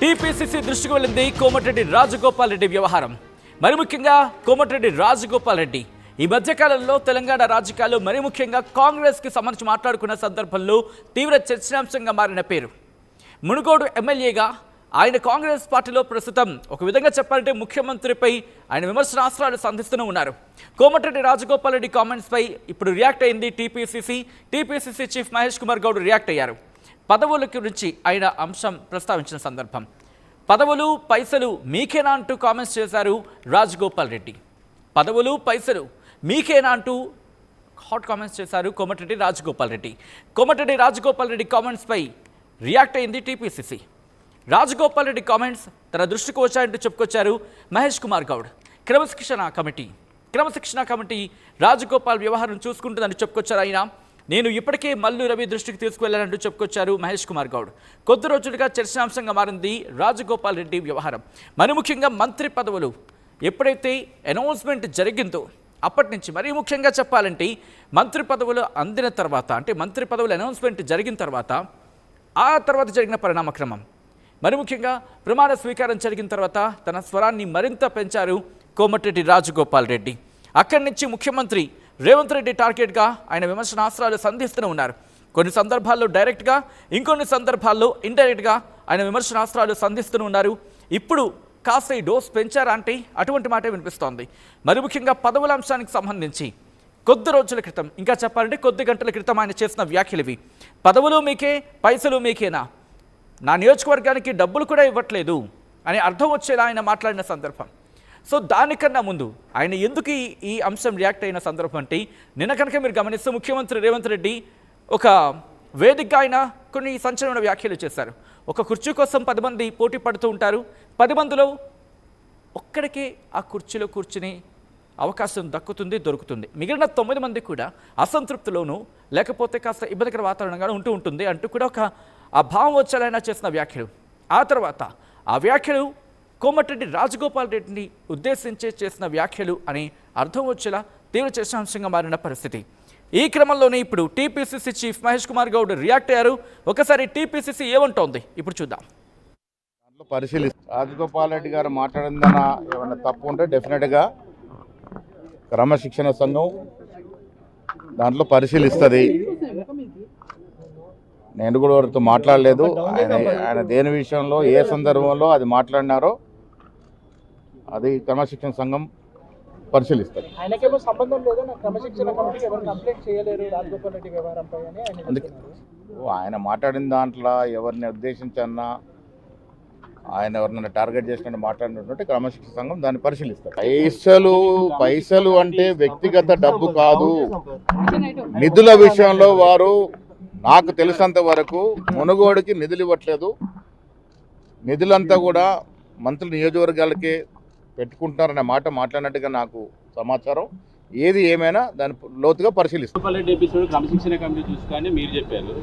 TPCC దృష్టికి వెళ్ళింది కోమటిరెడ్డి రాజగోపాల్ రెడ్డి వ్యవహారం. మరి ముఖ్యంగా కోమటిరెడ్డి రాజగోపాల్ రెడ్డి ఈ మధ్యకాలంలో తెలంగాణ రాజకీయాల్లో మరి ముఖ్యంగా కాంగ్రెస్కి సంబంధించి మాట్లాడుకున్న సందర్భంలో తీవ్ర చర్చనాంశంగా మారిన పేరు. మునుగోడు ఎమ్మెల్యేగా ఆయన కాంగ్రెస్ పార్టీలో ప్రస్తుతం ఒక విధంగా చెప్పాలంటే ముఖ్యమంత్రిపై ఆయన విమర్శనాస్త్రాలు సంధిస్తూనే ఉన్నారు. కోమటిరెడ్డి రాజగోపాల్ రెడ్డి కామెంట్స్పై ఇప్పుడు రియాక్ట్ అయింది TPCC chief Mahesh Kumar Goud react అయ్యారు. పదవుల గురించి ఆయన అంశం ప్రస్తావించిన సందర్భం, పదవులు పైసలు మీకేనా అంటూ కామెంట్స్ చేశారు రాజగోపాల్ రెడ్డి. పదవులు పైసలు మీకేనా అంటూ హాట్ కామెంట్స్ చేశారు కోమటిరెడ్డి రాజగోపాల్ రెడ్డి. కోమటిరెడ్డి రాజగోపాల్ రెడ్డి కామెంట్స్పై రియాక్ట్ అయింది టీపీసీసీ. రాజగోపాల్ రెడ్డి కామెంట్స్ తన దృష్టికి వచ్చాయంటూ చెప్పుకొచ్చారు మహేష్ కుమార్ గౌడ్. క్రమశిక్షణ కమిటీ రాజగోపాల్ వ్యవహారం చూసుకుంటుందని చెప్పుకొచ్చారు ఆయన. నేను ఇప్పటికే మల్లు రవి దృష్టికి తీసుకువెళ్లానంటూ చెప్పుకొచ్చారు మహేష్ కుమార్ గౌడ్. కొద్ది రోజులుగా చర్చనాంశంగా మారింది రాజగోపాల్ రెడ్డి వ్యవహారం. మరి ముఖ్యంగా మంత్రి పదవులు ఎప్పుడైతే అనౌన్స్మెంట్ జరిగిందో అప్పటి నుంచి మరీ ముఖ్యంగా చెప్పాలంటే మంత్రి పదవులు అందిన తర్వాత, అంటే మంత్రి పదవులు అనౌన్స్మెంట్ జరిగిన తర్వాత ఆ తర్వాత జరిగిన పరిణామక్రమం, మరి ముఖ్యంగా ప్రమాణ స్వీకారం జరిగిన తర్వాత తన స్వరాన్ని మరింత పెంచారు కోమటిరెడ్డి రాజగోపాల్ రెడ్డి. అక్కడి నుంచి ముఖ్యమంత్రి రేవంత్ రెడ్డి టార్గెట్గా ఆయన విమర్శనాస్త్రాలు సంధిస్తూనే ఉన్నారు. కొన్ని సందర్భాల్లో డైరెక్ట్గా, ఇంకొన్ని సందర్భాల్లో ఇండైరెక్ట్గా ఆయన విమర్శనాస్త్రాలు సంధిస్తూనే ఉన్నారు. ఇప్పుడు కాస్త ఈ డోస్ పెంచారా అంటే అటువంటి మాటే వినిపిస్తోంది. మరి ముఖ్యంగా పదవుల అంశానికి సంబంధించి కొద్ది రోజుల క్రితం, ఇంకా చెప్పాలంటే కొద్ది గంటల క్రితం ఆయన చేసిన వ్యాఖ్యలు ఇవి. పదవులు మీకే, పైసలు మీకేనా, నా నియోజకవర్గానికి డబ్బులు కూడా ఇవ్వట్లేదు అని అర్థం వచ్చేలా ఆయన మాట్లాడిన సందర్భం. సో దానికన్నా ముందు ఆయన ఎందుకు ఈ అంశం రియాక్ట్ అయిన సందర్భం అంటే, నిన్న కనుక మీరు గమనిస్తే ముఖ్యమంత్రి రేవంత్ రెడ్డి ఒక వేదికగా ఆయన కొన్ని సంచలన వ్యాఖ్యలు చేశారు. ఒక కుర్చీ కోసం 10 మంది పోటీ పడుతూ ఉంటారు. 10 మందిలో ఒక్కడికే ఆ కుర్చీలో కూర్చుని అవకాశం దొరుకుతుంది. మిగిలిన 9 మంది కూడా అసంతృప్తిలోనూ లేకపోతే కాస్త ఇబ్బందికర వాతావరణంగా ఉంటుంది అంటూ కూడా ఒక ఆ భావం వచ్చేలా చేసిన వ్యాఖ్యలు. ఆ తర్వాత ఆ వ్యాఖ్యలు కోమటిరెడ్డి రాజగోపాల్ రెడ్డిని ఉద్దేశించే చేసిన వ్యాఖ్యలు అని అర్థం వచ్చేలా తీవ్ర చర్చాంశంగా మారిన పరిస్థితి. ఈ క్రమంలోనే ఇప్పుడు TPCC chief Mahesh Kumar Goud react అయ్యారు. ఒకసారి టీపీసీసీ ఏమంటోంది ఇప్పుడు చూద్దాం. రాజగోపాల్ రెడ్డి గారు మాట్లాడిందన్న ఏమైనా తప్పు ఉంటే డెఫినెట్గా క్రమశిక్షణ సంఘం దాంట్లో పరిశీలిస్తుంది. నేను కూడా వారితో మాట్లాడలేదు. ఆయన దేని విషయంలో ఏ సందర్భంలో అది మాట్లాడినారో అది క్రమశిక్షణ సంఘం పరిశీలిస్తారు. అందుకే ఆయన మాట్లాడిన దాంట్లో ఎవరిని ఉద్దేశించన్నా, ఆయన ఎవరినైనా టార్గెట్ చేసినట్టు మాట్లాడినటువంటి క్రమశిక్షణ సంఘం దాన్ని పరిశీలిస్తారు. పైసలు అంటే వ్యక్తిగత డబ్బు కాదు. నిధుల విషయంలో వారు నాకు తెలిసినంత వరకు మునుగోడుకి నిధులు ఇవ్వట్లేదు. నిధులంతా కూడా మంత్రుల నియోజకవర్గాలకే పెట్టుకుంటున్నారనే మాట మాట్లాడినట్టుగా నాకు సమాచారం. ఏది ఏమైనా దాన్ని లోతుగా పరిశీలిస్తారు. క్రమశిక్షణ కమిటీ చూసుకొని మీరు చెప్పారు,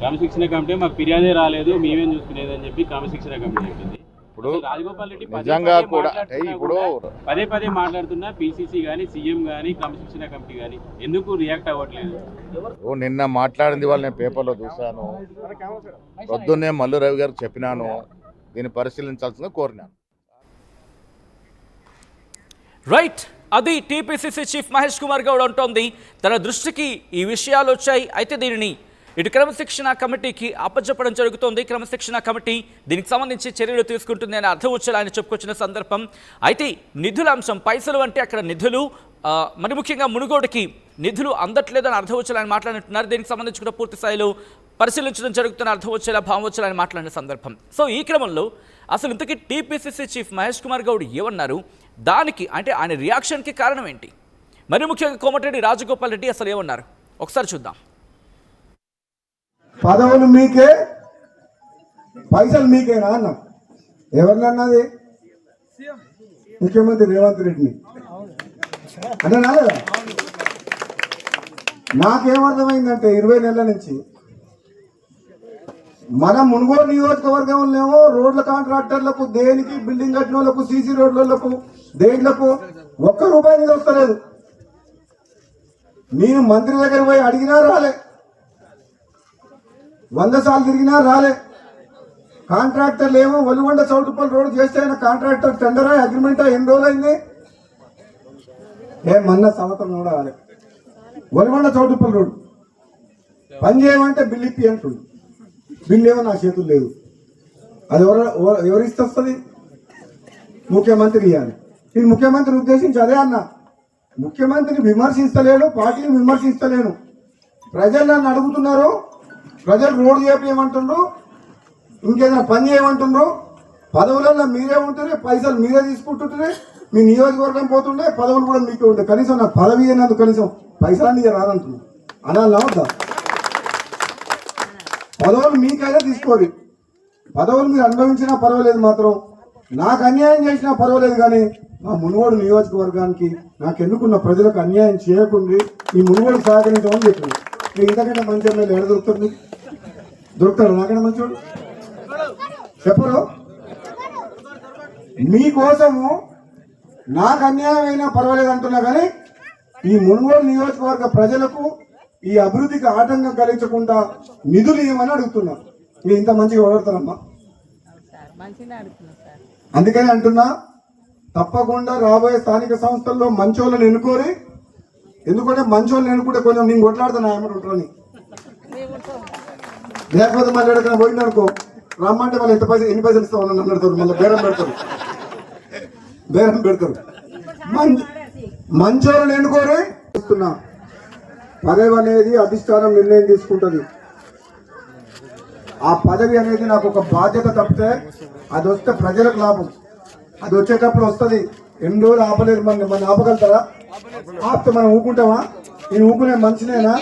క్రమశిక్షణ కమిటీ మాకు ఫిర్యాదే రాలేదు, మేమేం చూసుకునేది అని చెప్పి క్రమశిక్షణ కమిటీ చెప్పింది. ఇప్పుడు రాజగోపాల్ రెడ్డి నిజంగా కూడా ఇప్పుడు పదే మాట్లాడుతున్నా పిసిసి కానీ సీఎం కానీ క్రమశిక్షణ కమిటీ కానీ ఎందుకు రియాక్ట్ అవ్వట్లేదు? నిన్న మాట్లాడింది వాళ్ళు నేను పేపర్లో చూశాను. పొద్దున్నే మల్లు రవి గారికి చెప్పినాను, దీన్ని పరిశీలించాల్సిందిగా కోరినాను. రైట్, అది టీపీసీసీ చీఫ్ మహేష్ కుమార్ గౌడ్ అంటోంది. తన దృష్టికి ఈ విషయాలు వచ్చాయి. అయితే దీనిని ఇటు క్రమశిక్షణ కమిటీకి అప్పచెప్పడం జరుగుతోంది. క్రమశిక్షణ కమిటీ దీనికి సంబంధించి చర్యలు తీసుకుంటుంది అని అర్థం వచ్చేలా ఆయన చెప్పుకొచ్చిన సందర్భం. అయితే నిధుల అంశం, పైసలు అంటే అక్కడ నిధులు, మరి ముఖ్యంగా మునుగోడుకి నిధులు అందట్లేదని అర్థం వచ్చేలా ఆయన మాట్లాడుతున్నారు. దీనికి సంబంధించి కూడా పూర్తి స్థాయిలో పరిశీలించడం జరుగుతున్న అర్థం వచ్చేలా, భావం వచ్చేలా ఆయన మాట్లాడిన సందర్భం. సో ఈ క్రమంలో అసలు ఇంతకీ టీపీసీసీ చీఫ్ మహేష్ కుమార్ గౌడ్ ఏమన్నారు, దానికి అంటే ఆయన రియాక్షన్కి కారణం ఏంటి, మరి ముఖ్యంగా కోమటిరెడ్డి రాజగోపాల్ రెడ్డి అసలు ఏమన్నారు ఒకసారి చూద్దాం. పదవులు మీకే, పైసలు మీకేనా అన్నా. ఎవరినన్నది? ముఖ్యమంత్రి రేవంత్ రెడ్డిని అన్నా కదా. నాకేమర్థమైందంటే 20 నెలల నుంచి మన మునుగోడు నియోజకవర్గంలో రోడ్ల కాంట్రాక్టర్లకు, దేనికి బిల్డింగ్ కట్టిన వాళ్ళకు, సీసీ రోడ్లకు, దేనిలకు ₹1 నిధి వస్తలేదు. నేను మంత్రి దగ్గర పోయి అడిగినా రాలే, 100 సార్లు తిరిగినా రాలే. కాంట్రాక్టర్లు ఏమో ఒలిగొండ చౌటుపల్లి రోడ్ చేస్తే ఆయన కాంట్రాక్టర్ టెండరా అగ్రిమెంటా ఎన్ని రోజులు అయింది? మొన్న సంవత్సరం కూడా కాలేదు. ఒలిగొండ చౌటుపల్లి రోడ్ పని చేయమంటే బిల్లు ఇప్పి అంటుండు. బిల్లు ఏమో నా చేతులు లేదు. అది ఎవరిస్తే వస్తుంది? ముఖ్యమంత్రి ఇవ్వాలి. నేను ముఖ్యమంత్రిని ఉద్దేశించి అదే అన్నా, ముఖ్యమంత్రిని విమర్శిస్తలేను, పార్టీని విమర్శిస్తలేను. ప్రజలు నన్ను అడుగుతున్నారు, ప్రజలు రోడ్డు చేపించమంటుండ్రు, ఇంకేదైనా పని చేయమంటుండ్రు. పదవులలో మీరే ఉంటుండే, పైసలు మీరే తీసుకుంటుంటే, మీ నియోజకవర్గం పోతుండే, పదవులు కూడా మీకే ఉంటాయి. కనీసం నాకు పదవి అయినందుకు కనీసం పైసలన్నీ రాదంటున్నాను. అనాలి వద్దా? పదవులు మీకైనా తీసుకోరు, పదవులు మీరు అనుభవించినా పర్వాలేదు, మాత్రం నాకు అన్యాయం చేసినా పర్వాలేదు, కానీ మా మునుగోడు నియోజకవర్గానికి నాకు ఎన్నుకున్న ప్రజలకు అన్యాయం చేయకుండా ఈ మునుగోడు సహకరించమని చెప్పింది. మీరు ఇంతకంటే మంచి ఎమ్మెల్యే ఎక్కడ దొరుకుతుంది? దొరుకుతాడు నాకంటే మంచోడు? చెప్పరు. మీకోసము నాకు అన్యాయం అయినా పర్వాలేదు అంటున్నా, కానీ ఈ మునుగోడు నియోజకవర్గ ప్రజలకు ఈ అభివృద్ధికి ఆటంకం కలిగించకుండా నిధులు ఇవ్వమని అడుగుతున్నా. మీరు ఇంత మంచిగా ఓడతారమ్మా. అందుకని అంటున్నా, తప్పకుండా రాబోయే స్థానిక సంస్థల్లో మంచోళ్ళని ఎన్నుకోరి. ఎందుకంటే మంచోళ్ళని ఎన్నుకుంటే కొంచెం నేను కొట్లాడుతాను ఏమని ఉంటారని. లేకపోతే మళ్ళీ ఎక్కడికైనా పోయింది అనుకో, రమ్మంటే వాళ్ళు ఎన్ని పైసలు ఇస్తామని నన్ను అడుగుతారు, మళ్ళీ బేరం పెడతారు. మంచోళ్ళని ఎన్నుకోరి. ఇస్తున్నా, పదవి అనేది అధిష్టానం నిర్ణయం తీసుకుంటుంది. ఆ పదవి అనేది నాకు ఒక బాధ్యత తప్పితే అది వస్తే ప్రజలకు లాభం. అది వచ్చేటప్పుడు వస్తుంది. ఎన్ని రోజులు ఆపలేదు, మన ఆపగలుగుతారా? ఆపితే మనం ఊపుకుంటామా? నేను ఊపుకునే మనిషినేనా?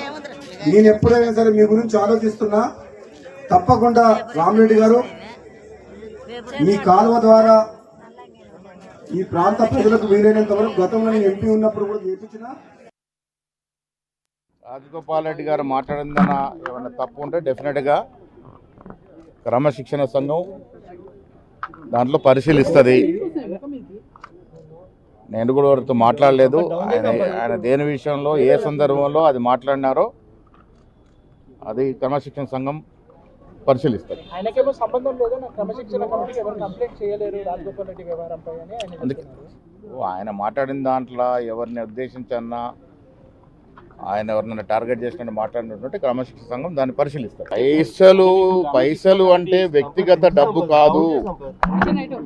నేను ఎప్పుడైనా సరే మీ గురించి ఆలోచిస్తున్నా. తప్పకుండా రామిరెడ్డి గారు, మీ కాలువ ద్వారా ఈ ప్రాంత ప్రజలకు వీలైనంత వరకు గతంలో నేను ఎంపీ ఉన్నప్పుడు కూడా చేయించిన. రాజగోపాల్ రెడ్డి గారు మాట్లాడిందన్న ఏమైనా తప్పు ఉంటే డెఫినెట్గా క్రమశిక్షణ సంఘం దాంట్లో పరిశీలిస్తుంది. నేను కూడా వారితో మాట్లాడలేదు. ఆయన దేని విషయంలో ఏ సందర్భంలో అది మాట్లాడినారో అది క్రమశిక్షణ సంఘం పరిశీలిస్తారు. ఆయనకేమో సంబంధం లేదు, నా క్రమశిక్షణ కమిటీకి ఎవరు కంప్లైంట్ చేయలేరు రాజగోపాల్ రెడ్డి వ్యవహారంపై అని అందుకే ఆయన మాట్లాడిన దాంట్లో ఎవరిని ఉద్దేశించన్నా, ఆయన ఎవరినైనా టార్గెట్ చేసినట్టు మాట్లాడినటువంటి క్రమశిక్షణ సంఘం దాన్ని పరిశీలిస్తారు. పైసలు అంటే వ్యక్తిగత డబ్బు కాదు.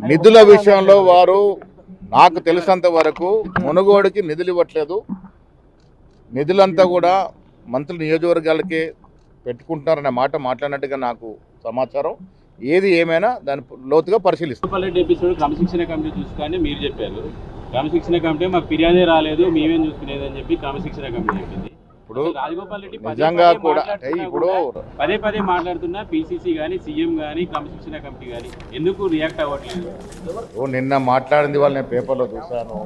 నిధుల విషయంలో వారు నాకు తెలిసినంత వరకు మునుగోడుకి నిధులు ఇవ్వట్లేదు. నిధులంతా కూడా మంత్రుల నియోజకవర్గాలకే పెట్టుకుంటున్నారనే మాట మాట్లాడినట్టుగా నాకు సమాచారం. ఏది ఏమైనా దాన్ని లోతుగా పరిశీలిస్తారు. రెడ్డి ఎపిసోడ్ క్రమశిక్షణ కమిటీ చూసుకొని మీరు చెప్పారు, క్రమశిక్షణ కమిటీ మాకు ఫిర్యాదే రాలేదు, మేమేం చూసుకునేది అని చెప్పి క్రమశిక్షణ కమిటీ చెప్పింది. ఇప్పుడు రాజగోపాల్ రెడ్డి నిజంగా కూడా ఇప్పుడు పదే మాట్లాడుతున్నా పిసిసి కానీ సీఎం కానీ క్రమశిక్షణ కమిటీ కానీ ఎందుకు రియాక్ట్ అవ్వట్లేదు? నిన్న మాట్లాడింది వాళ్ళు నేను పేపర్లో చూశాను.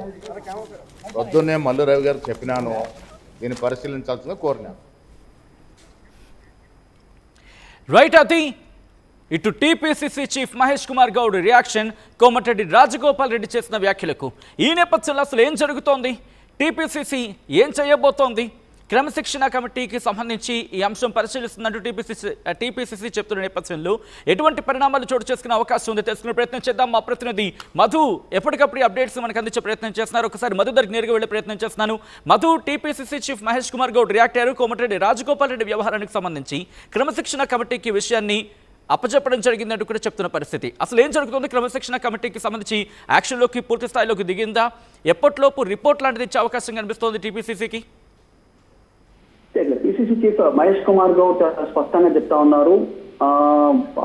పొద్దున్నే మల్లు రవి గారు చెప్పినాను, దీన్ని పరిశీలించాల్సిందిగా కోరినాను. రైట్. అది ఇటు TPCC chief Mahesh Kumar Goud reaction Komatireddy Rajagopal Reddy చేసిన వ్యాఖ్యలకు. ఈ నేపథ్యంలో అసలు ఏం జరుగుతోంది, టీపీసీసీ ఏం చేయబోతోంది, క్రమశిక్షణ కమిటీకి సంబంధించి ఈ అంశం పరిశీలిస్తున్నట్టు టీపీసీసీ చెప్తున్న నేపథ్యంలో ఎటువంటి పరిణామాలు చోటు చేసుకునే అవకాశం ఉంది తెలుసుకునే ప్రయత్నం చేద్దాం. మా ప్రతినిధి మధు ఎప్పటికప్పుడు అప్డేట్స్ మనకు అందించే ప్రయత్నం చేస్తున్నారు. ఒకసారి మధు దగ్గరికి నేరుగా వెళ్ళే ప్రయత్నం చేస్తున్నాను. Madhu, TPCC chief Mahesh Kumar Goud react అయ్యారు. కోమటిరెడ్డి రాజగోపాల్ రెడ్డి వ్యవహారానికి సంబంధించి క్రమశిక్షణ కమిటీకి విషయాన్ని అప్పచెప్పడం జరిగిందంటూ కూడా చెప్తున్న పరిస్థితి. అసలు ఏం జరుగుతుంది, క్రమశిక్షణ కమిటీకి సంబంధించి యాక్షన్లోకి పూర్తి స్థాయిలోకి దిగిందా, ఎప్పటిలోపు రిపోర్ట్ లాంటిది ఇచ్చే అవకాశం కనిపిస్తోంది టీపీసీసీకి? పిసిసి చీఫ్ మహేష్ కుమార్ గౌడ్ స్పష్టంగా చెప్తా ఉన్నారు.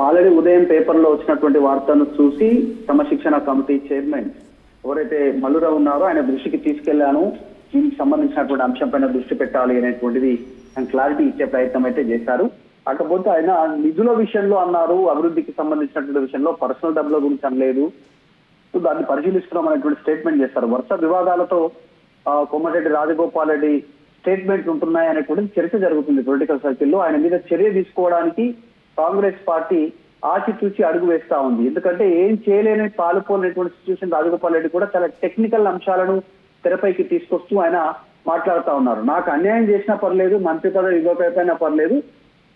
ఆల్రెడీ ఉదయం పేపర్లో వచ్చినటువంటి వార్తను చూసి క్రమశిక్షణ కమిటీ చైర్మన్ ఎవరైతే మల్లురావు ఉన్నారో ఆయన దృష్టికి తీసుకెళ్లాను. దీనికి సంబంధించినటువంటి అంశం పైన దృష్టి పెట్టాలి అనేటువంటిది ఆయన క్లారిటీ ఇచ్చే ప్రయత్నం అయితే చేశారు. కాకపోతే ఆయన నిధుల విషయంలో అన్నారు, అభివృద్ధికి సంబంధించినటువంటి విషయంలో పర్సనల్ డబ్బుల గురించి అనలేదు. దాన్ని పరిశీలిస్తున్నాం అనేటువంటి స్టేట్మెంట్ చేస్తారు. వరుస వివాదాలతో కోమటిరెడ్డి రాజగోపాల్ రెడ్డి స్టేట్మెంట్లు ఉంటున్నాయి అనేటువంటి చర్చ జరుగుతుంది పొలిటికల్ సర్కిల్లో. ఆయన మీద చర్య తీసుకోవడానికి కాంగ్రెస్ పార్టీ ఆచితూచి అడుగు వేస్తా ఉంది. ఎందుకంటే ఏం చేయలేని పాలుపోలేనటువంటి సిచ్యువేషన్ రాజగోపాల్ రెడ్డి కూడా చాలా టెక్నికల్ అంశాలను తెరపైకి తీసుకొస్తూ ఆయన మాట్లాడుతూ ఉన్నారు. నాకు అన్యాయం చేసినా పర్లేదు, మంత్రి పదవి ఇవ్వకపోయినా పర్లేదు,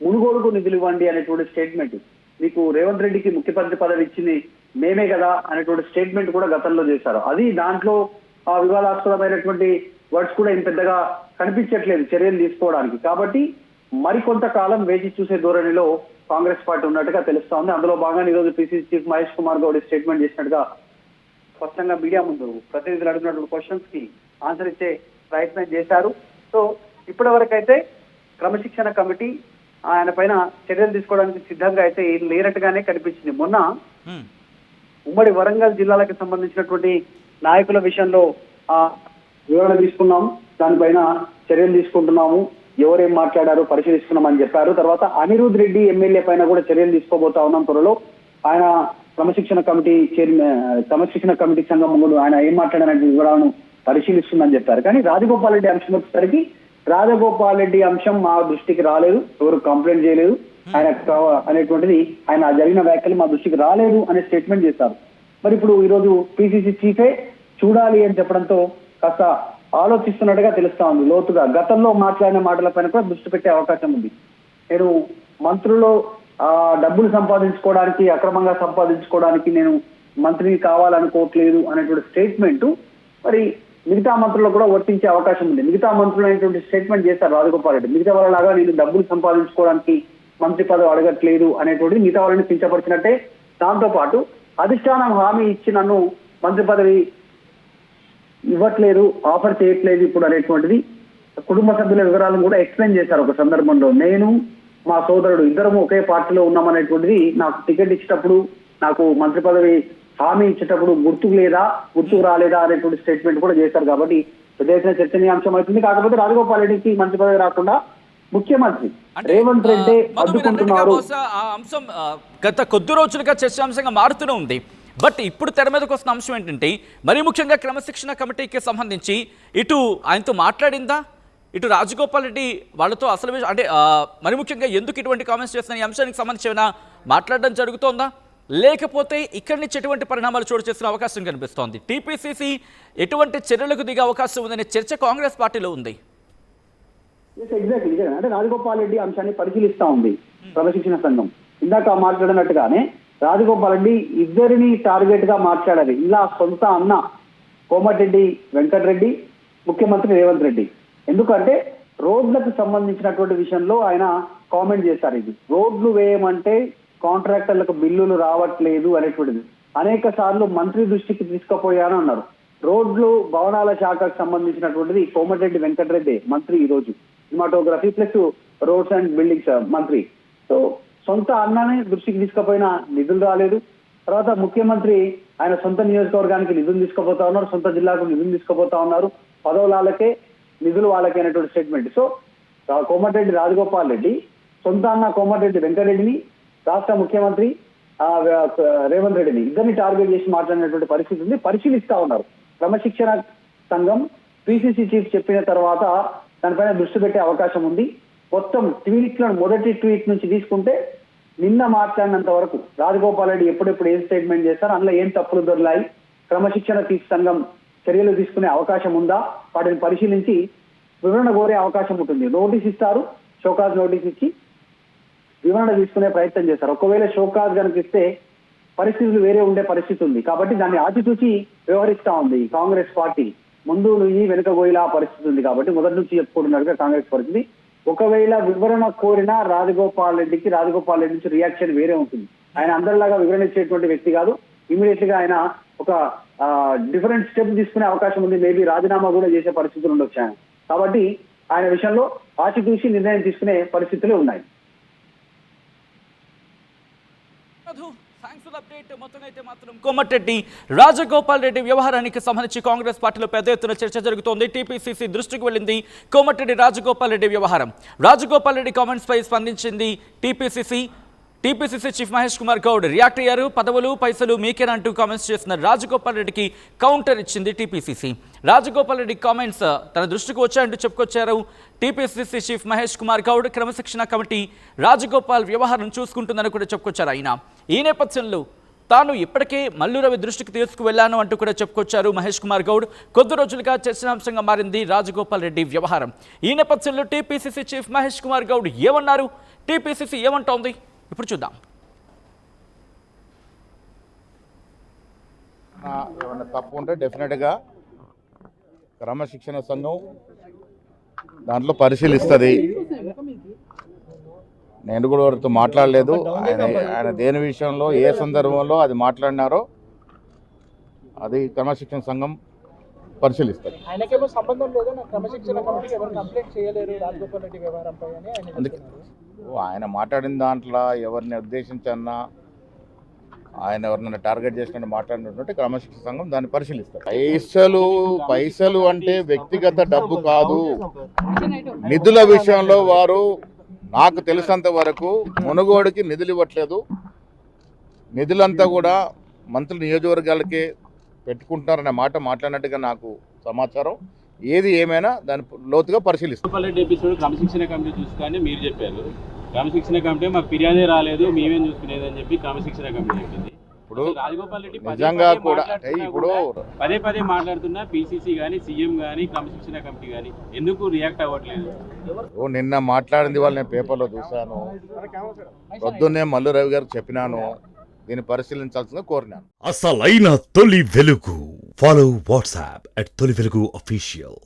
మునుగోడుకు నిధులు ఇవ్వండి అనేటువంటి స్టేట్మెంట్. మీకు రేవంత్ రెడ్డికి ముఖ్యమంత్రి పదవి ఇచ్చింది మేమే కదా అనేటువంటి స్టేట్మెంట్ కూడా గతంలో చేశారు. అది దాంట్లో ఆ వివాదాస్పదమైనటువంటి వర్డ్స్ కూడా ఏం పెద్దగా కనిపించట్లేదు చర్యలు తీసుకోవడానికి. కాబట్టి మరికొంతకాలం వేచి చూసే ధోరణిలో కాంగ్రెస్ పార్టీ ఉన్నట్టుగా తెలుస్తోంది. అందులో భాగంగా ఈరోజు PCC chief Mahesh Kumar Goud statement చేసినట్టుగా స్పష్టంగా మీడియా ముందు ప్రతినిధులు అడుగుతున్నటువంటి క్వశ్చన్స్ కి ఆన్సర్ ఇచ్చే ప్రయత్నం చేశారు. సో ఇప్పటి వరకైతే క్రమశిక్షణ కమిటీ ఆయన పైన చర్యలు తీసుకోవడానికి సిద్ధంగా అయితే లేనట్టుగానే కనిపించింది. మొన్న ఉమ్మడి వరంగల్ జిల్లాలకు సంబంధించినటువంటి నాయకుల విషయంలో వివరణ తీసుకున్నాం, దానిపైన చర్యలు తీసుకుంటున్నాము, ఎవరేం మాట్లాడారో పరిశీలిస్తున్నామని చెప్పారు. తర్వాత అనిరుద్ రెడ్డి ఎమ్మెల్యే పైన కూడా చర్యలు తీసుకోబోతా ఉన్నాం త్వరలో. ఆయన క్రమశిక్షణ కమిటీ సంఘం ముందు ఆయన ఏం మాట్లాడారంటే వివరాలను పరిశీలిస్తుందని చెప్పారు. కానీ రాజగోపాల్ రెడ్డి అంశం వచ్చేసరికి రాజగోపాల్ రెడ్డి అంశం మా దృష్టికి రాలేదు, ఎవరు కంప్లైంట్ చేయలేదు ఆయన అనేటువంటిది, ఆయన జరిగిన వ్యాఖ్యలు మా దృష్టికి రాలేదు అనే స్టేట్మెంట్ చేశారు. మరి ఇప్పుడు ఈరోజు పిసిసి చీఫే చూడాలి అని చెప్పడంతో కాస్త ఆలోచిస్తున్నట్టుగా తెలుస్తా ఉంది లోతుగా. గతంలో మాట్లాడిన మాటలపైన కూడా దృష్టి పెట్టే అవకాశం ఉంది. నేను మంత్రులు డబ్బులు సంపాదించుకోవడానికి, అక్రమంగా సంపాదించుకోవడానికి నేను మంత్రిని కావాలనుకోవట్లేదు అనేటువంటి స్టేట్మెంట్ మరి మిగతా మంత్రులకు కూడా వర్తించే అవకాశం ఉంది. మిగతా మంత్రులు అనేటువంటి స్టేట్మెంట్ చేశారు రాజగోపాల్ రెడ్డి. మిగతా వాళ్ళలాగా నేను డబ్బులు సంపాదించుకోవడానికి మంత్రి పదవి అడగట్లేదు అనేటువంటిది మిగతా వాళ్ళని కించపరిచినట్టే. దాంతో పాటు అధిష్టానం హామీ ఇచ్చి నన్ను మంత్రి పదవి ఇవ్వట్లేదు, ఆఫర్ చేయట్లేదు ఇప్పుడు అనేటువంటిది కుటుంబ సభ్యుల వివరాలను కూడా ఎక్స్ప్లెయిన్ చేశారు ఒక సందర్భంలో. నేను మా సోదరుడు ఇద్దరము ఒకే పార్టీలో ఉన్నామనేటువంటిది, నాకు టికెట్ ఇచ్చేటప్పుడు నాకు మంత్రి పదవి హామీ ఇచ్చేటప్పుడు గుర్తుకు రాలేదా అనేటువంటి స్టేట్మెంట్ కూడా చేశారు. కాబట్టి పెద్ద చర్చనీయాంశం అవుతుంది. కాకపోతే రాజగోపాల్ రెడ్డికి మంత్రి పదవి రాకుండా ముఖ్యమంత్రి రేవంత్ రెడ్డి అడ్డుకుంటున్నారు. ఆ అంశం గత కొద్ది రోజులుగా చర్చాంశంగా మారుతూనే ఉంది. బట్ ఇప్పుడు తెర మీదకి వస్తున్న అంశం ఏంటంటే మరీ ముఖ్యంగా క్రమశిక్షణ కమిటీకి సంబంధించి ఇటు ఆయనతో మాట్లాడిందా, ఇటు రాజగోపాల్ రెడ్డి వాళ్ళతో అసలు అంటే మరి ముఖ్యంగా ఎందుకు ఇటువంటి కామెంట్స్ చేస్తున్న ఈ అంశానికి సంబంధించి ఏమైనా మాట్లాడడం జరుగుతోందా, లేకపోతే ఇక్కడి నుంచి ఎటువంటి పరిణామాలు చోటు చేసుకునే అవకాశం కనిపిస్తోంది? టీపీసీసీ ఎటువంటి చర్యలకు దిగే అవకాశం ఉందనే చర్చ కాంగ్రెస్ పార్టీలో ఉంది. ఎగ్జాక్ట్లీ అంటే రాజగోపాల్ రెడ్డి అంశాన్ని పరిశీలిస్తా ఉంది క్రమశిక్షణ సంఘం. ఇందాక మాట్లాడినట్టుగానే రాజగోపాల్ రెడ్డి ఇద్దరిని టార్గెట్ గా మాట్లాడారు. ఇలా సొంత అన్న కోమటిరెడ్డి వెంకటరెడ్డి, ముఖ్యమంత్రి రేవంత్ రెడ్డి. ఎందుకంటే రోడ్లకు సంబంధించినటువంటి విషయంలో ఆయన కామెంట్ చేశారు. ఇది రోడ్లు వేయమంటే కాంట్రాక్టర్లకు బిల్లులు రావట్లేదు అనేటువంటిది అనేక సార్లు మంత్రి దృష్టికి తీసుకుపోయాను అన్నారు. రోడ్లు భవనాల శాఖకు సంబంధించినటువంటిది కోమటిరెడ్డి వెంకటరెడ్డి మంత్రి, ఈ రోజు cinematography plus roads and buildings మంత్రి. సో సొంత అన్ననే దృష్టికి తీసుకుపోయినా నిధులు రాలేదు. తర్వాత ముఖ్యమంత్రి ఆయన సొంత నియోజకవర్గానికి నిధులు తీసుకుపోతా ఉన్నారు, సొంత జిల్లాకు నిధులు తీసుకుపోతా ఉన్నారు, పదవులకే నిధులు వాళ్ళకే అనేటువంటి స్టేట్మెంట్. సో కోమటిరెడ్డి రాజగోపాల్ రెడ్డి సొంత అన్న కోమటిరెడ్డి వెంకటరెడ్డిని, రాష్ట్ర ముఖ్యమంత్రి రేవంత్ రెడ్డిని ఇద్దరిని టార్గెట్ చేసి మాట్లాడినటువంటి పరిస్థితి ఉంది. పరిశీలిస్తా ఉన్నారు. క్రమశిక్షణ సంఘం పిసిసి చీఫ్ చెప్పిన తర్వాత దానిపైన దృష్టి పెట్టే అవకాశం ఉంది. మొత్తం ట్వీట్లను మొదటి ట్వీట్ నుంచి తీసుకుంటే నిన్న మాట్లాడినంత వరకు రాజగోపాల్ రెడ్డి ఎప్పుడెప్పుడు ఏం స్టేట్మెంట్ చేస్తారు, అందులో ఏం తప్పులు దొరికాయి, క్రమశిక్షణ సంఘం చర్యలు తీసుకునే అవకాశం ఉందా, వాటిని పరిశీలించి వివరణ కోరే అవకాశం ఉంటుంది. నోటీస్ ఇస్తారు, షోకాజ్ నోటీస్ ఇచ్చి వివరణ తీసుకునే ప్రయత్నం చేస్తారు. ఒకవేళ షోకాజ్ కనుక ఇస్తే పరిస్థితులు వేరే ఉండే పరిస్థితి ఉంది. కాబట్టి దాన్ని ఆచితూచి వ్యవహరిస్తా ఉంది కాంగ్రెస్ పార్టీ. ముందు నుంచి వెనుక గోయిలా పరిస్థితి ఉంది. కాబట్టి మొదటి నుంచి చెప్పుకుంటున్నట్టుగా కాంగ్రెస్ పరిస్థితి. ఒకవేళ వివరణ కోరిన రాజగోపాల్ రెడ్డి నుంచి రియాక్షన్ వేరే ఉంటుంది. ఆయన అందరిలాగా వివరణ ఇచ్చేటువంటి వ్యక్తి కాదు. ఇమీడియట్ గా ఆయన ఒక డిఫరెంట్ స్టెప్ తీసుకునే అవకాశం ఉంది. మేబీ రాజీనామా కూడా చేసే పరిస్థితులు ఉండొచ్చు ఆయన. కాబట్టి ఆయన విషయంలో ఆచితూచి నిర్ణయం తీసుకునే పరిస్థితులే ఉన్నాయి. మొత్తం అయితే మాత్రం కోమటిరెడ్డి రాజగోపాల్ రెడ్డి వ్యవహారానికి సంబంధించి కాంగ్రెస్ పార్టీలో పెద్ద ఎత్తున చర్చ జరుగుతోంది. టీపీసీసీ దృష్టికి వెళ్ళింది కోమటిరెడ్డి రాజగోపాల్ రెడ్డి వ్యవహారం. రాజగోపాల్ రెడ్డి కామెంట్స్ పై స్పందించింది TPCC chief Mahesh Kumar Goud react అయ్యారు. పదవులు పైసలు మీకేనంటూ కామెంట్స్ చేస్తున్న రాజగోపాల్ రెడ్డికి కౌంటర్ ఇచ్చింది టీపీసీసీ. రాజగోపాల్ రెడ్డి కామెంట్స్ తన దృష్టికి వచ్చాయంటూ చెప్పుకొచ్చారు టీపీసీసీ చీఫ్ మహేష్ కుమార్ గౌడ్. క్రమశిక్షణ కమిటీ రాజగోపాల్ వ్యవహారం చూసుకుంటుందని కూడా చెప్పుకొచ్చారు ఆయన. ఈ నేపథ్యంలో తాను ఇప్పటికే మల్లు రవి దృష్టికి తీసుకువెళ్లాను అంటూ కూడా చెప్పుకొచ్చారు మహేష్ కుమార్ గౌడ్. కొద్ది రోజులుగా చర్చనాంశంగా మారింది రాజగోపాల్ రెడ్డి వ్యవహారం. ఈ నేపథ్యంలో టీపీసీసీ చీఫ్ మహేష్ కుమార్ గౌడ్ ఏమన్నారు, టీపీసీసీ ఏమంటోంది ఇప్పుడు చూద్దాం. ఏమైనా తప్పు ఉంటే డెఫినెట్గా క్రమశిక్షణ సంఘం దాంట్లో పరిశీలిస్తుంది. నేను కూడా వారితో మాట్లాడలేదు. ఆయన దేని విషయంలో ఏ సందర్భంలో అది మాట్లాడినారో అది క్రమశిక్షణ సంఘం పరిశీలిస్తారు. ఆయనకేమో సంబంధం లేదని క్రమశిక్షణ కమిటీకి ఎవరు కంప్లైంట్ చేయలేరు రాజగోపాల్ రెడ్డి వ్యవహారంపై అని ఆయన చెప్తున్నారు. ఆయన మాట్లాడిన దాంట్లో ఎవరిని ఉద్దేశించన్నా ఆయన ఎవరినైనా టార్గెట్ చేసినట్టు మాట్లాడినట్టు క్రమశిక్షణ సంఘం దాన్ని పరిశీలిస్తారు. పైసలు అంటే వ్యక్తిగత డబ్బు కాదు. నిధుల విషయంలో వారు నాకు తెలిసినంత వరకు మునుగోడుకి నిధులు ఇవ్వట్లేదు. నిధులంతా కూడా మంత్రుల నియోజకవర్గాలకే పెట్టుకుంటున్నారనే మాట మాట్లాడినట్టుగా నాకు సమాచారం. ఏది ఏమైనా దాన్ని లోతుగా పరిశీలిస్తారు. రాజగోపాల్ రెడ్డి ఎపిసోడ్ క్రమశిక్షణ కమిటీ చూసుకొని మీరు చెప్పారు. క్రమశిక్షణ కమిటీ మాకు ఫిర్యాదే రాలేదు, మేమేం చూసుకునేది అని చెప్పి క్రమశిక్షణ కమిటీ చెప్పింది. ఇప్పుడు రాజగోపాల్ రెడ్డి నిజంగా కూడా ఇప్పుడు పదే పదే మాట్లాడుతున్నా పిసిసి కానీ సీఎం కానీ క్రమశిక్షణ కమిటీ కానీ ఎందుకు రియాక్ట్ అవ్వట్లేదు? నిన్న మాట్లాడింది వాళ్ళు నేను పేపర్లో చూశాను. పొద్దున్నే మల్లు రవి గారికి చెప్పినాను, దీన్ని పరిశీలించాల్సిందిగా కోరినాను. అసలైన తొలి వెలుగు. ఫాలో వాట్సాప్ @తొలి వెలుగు అఫీషియల్.